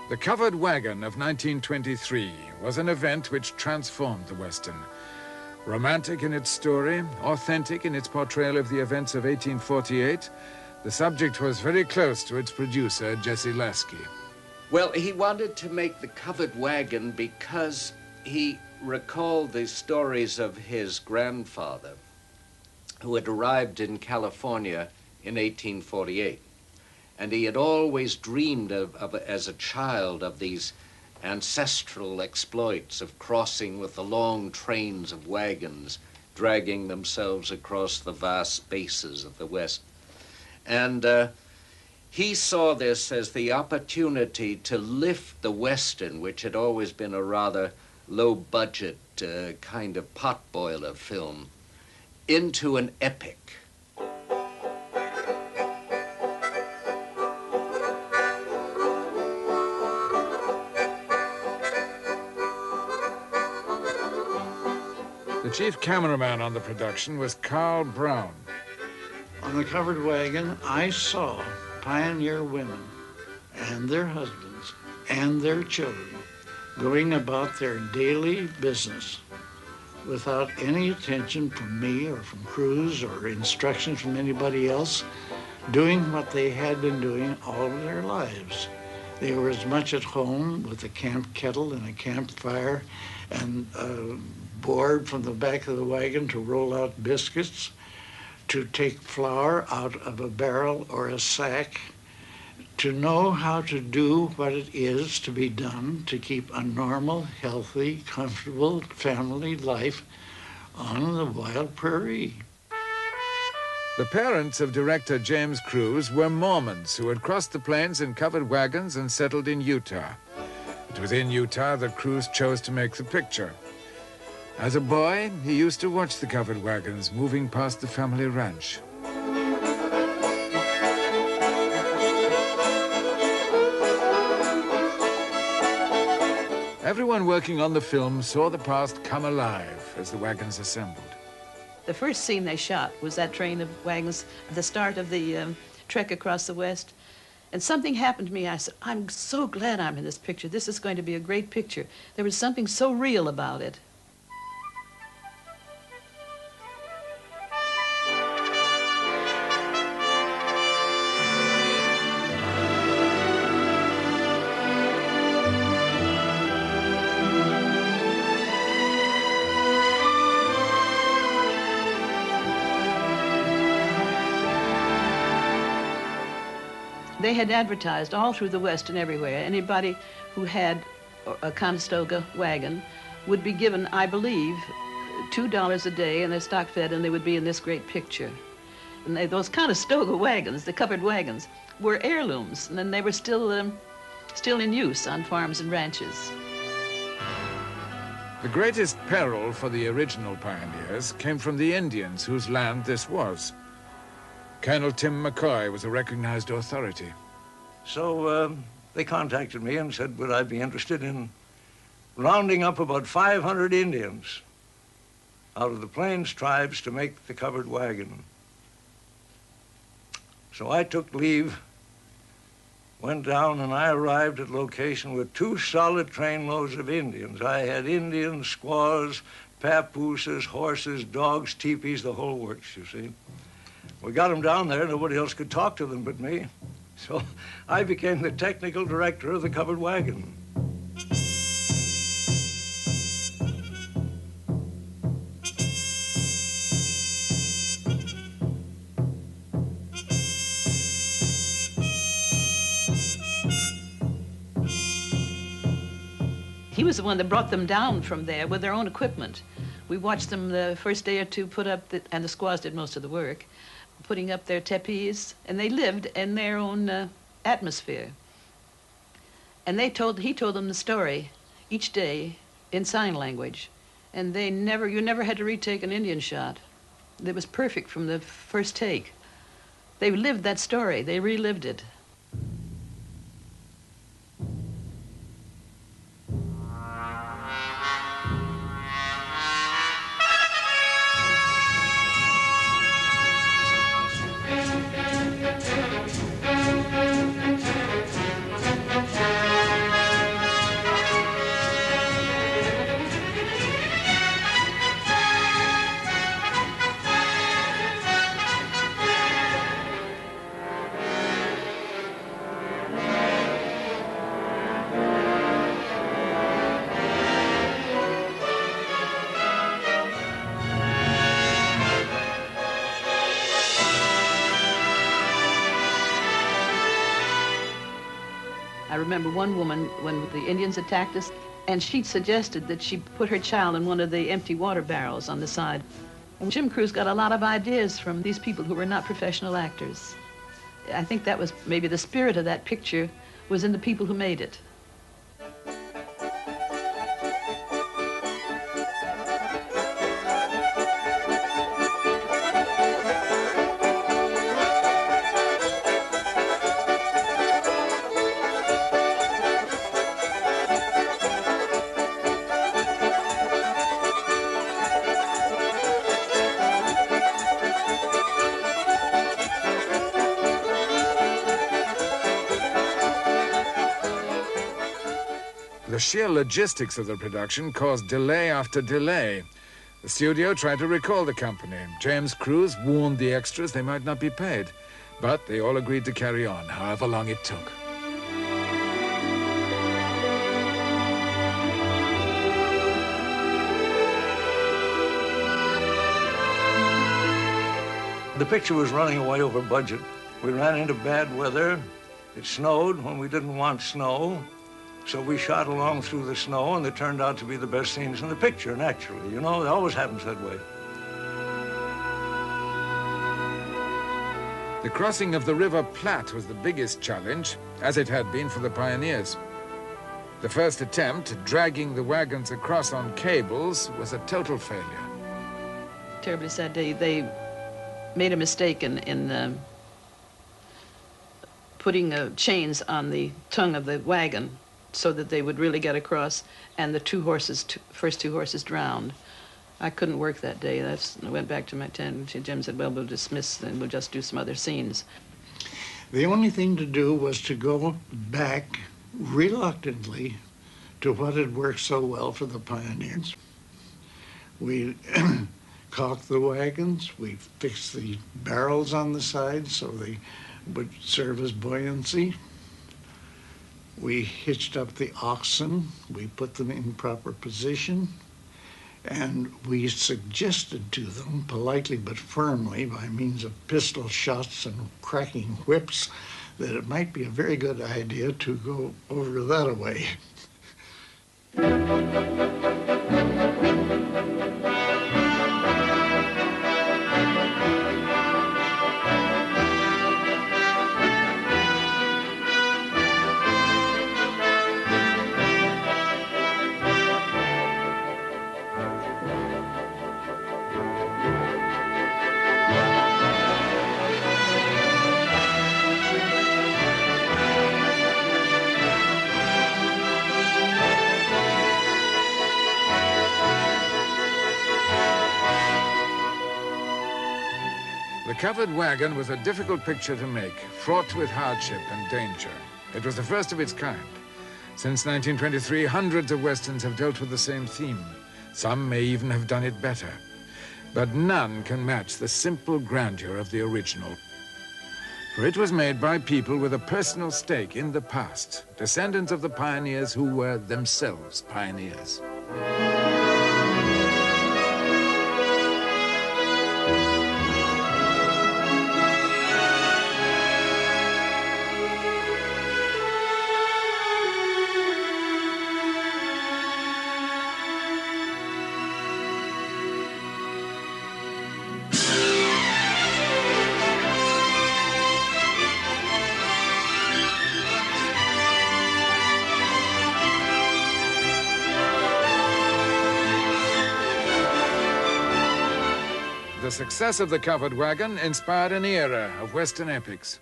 The Covered Wagon of 1923 was an event which transformed the Western. Romantic in its story, authentic in its portrayal of the events of 1848, the subject was very close to its producer, Jesse Lasky. Well, he wanted to make the Covered Wagon because he recalled the stories of his grandfather, who had arrived in California in 1848. And he had always dreamed as a child of these ancestral exploits of crossing with the long trains of wagons, dragging themselves across the vast spaces of the West. And he saw this as the opportunity to lift the Western, which had always been a rather low-budget kind of potboiler film, into an epic. The chief cameraman on the production was Carl Brown. On the Covered Wagon, I saw pioneer women and their husbands and their children going about their daily business without any attention from me or from crews or instructions from anybody else, doing what they had been doing all of their lives. They were as much at home with a camp kettle and a campfire and a board from the back of the wagon to roll out biscuits, to take flour out of a barrel or a sack, to know how to do what it is to be done to keep a normal, healthy, comfortable family life on the wild prairie. The parents of director James Cruz were Mormons who had crossed the plains in covered wagons and settled in Utah. It was in Utah that Cruz chose to make the picture. As a boy, he used to watch the covered wagons moving past the family ranch. Everyone working on the film saw the past come alive as the wagons assembled. The first scene they shot was that train of wagons at the start of the trek across the West. And something happened to me. I said, I'm so glad I'm in this picture. This is going to be a great picture. There was something so real about it. They had advertised all through the West and everywhere. Anybody who had a Conestoga wagon would be given, I believe, $2 a day, and they're stock fed, and they would be in this great picture. And those Conestoga wagons, the covered wagons, were heirlooms, and then they were still in use on farms and ranches. The greatest peril for the original pioneers came from the Indians whose land this was. Colonel Tim McCoy was a recognized authority. So they contacted me and said, would I be interested in rounding up about 500 Indians out of the Plains tribes to make the covered wagon. So I took leave, went down, and I arrived at location with 2 solid trainloads of Indians. I had Indians, squaws, papooses, horses, dogs, teepees, the whole works, you see. We got them down there. Nobody else could talk to them but me. So I became the technical director of the covered wagon. He was the one that brought them down from there with their own equipment. We watched them the first day or two put up, and the squaws did most of the work, putting up their tepees, and they lived in their own atmosphere. And he told them the story each day in sign language, and you never had to retake an Indian shot. It was perfect from the first take. They lived that story. They relived it. I remember one woman, when the Indians attacked us, and she suggested that she put her child in one of the empty water barrels on the side. And Jim Crews got a lot of ideas from these people who were not professional actors. I think that was maybe the spirit of that picture was in the people who made it. The sheer logistics of the production caused delay after delay. The studio tried to recall the company. James Crews warned the extras they might not be paid, but they all agreed to carry on, however long it took. The picture was running away over budget. We ran into bad weather. It snowed when we didn't want snow. So we shot along through the snow, and they turned out to be the best scenes in the picture, naturally. You know, it always happens that way. The crossing of the River Platte was the biggest challenge, as it had been for the pioneers. The first attempt, dragging the wagons across on cables, was a total failure. Terribly sad day. They made a mistake in putting chains on the tongue of the wagon so that they would really get across, and the first two horses drowned. I couldn't work that day. I went back to my tent, and Jim said, well, we'll dismiss and we'll just do some other scenes. The only thing to do was to go back reluctantly to what had worked so well for the pioneers. We caulked the wagons, we fixed the barrels on the side so they would serve as buoyancy. We hitched up the oxen, we put them in proper position, and we suggested to them, politely but firmly, by means of pistol shots and cracking whips, that it might be a very good idea to go over that way. The Covered Wagon was a difficult picture to make, fraught with hardship and danger. It was the first of its kind. Since 1923, hundreds of westerns have dealt with the same theme. Some may even have done it better. But none can match the simple grandeur of the original. For it was made by people with a personal stake in the past, descendants of the pioneers who were themselves pioneers. The success of the Covered Wagon inspired an era of Western epics.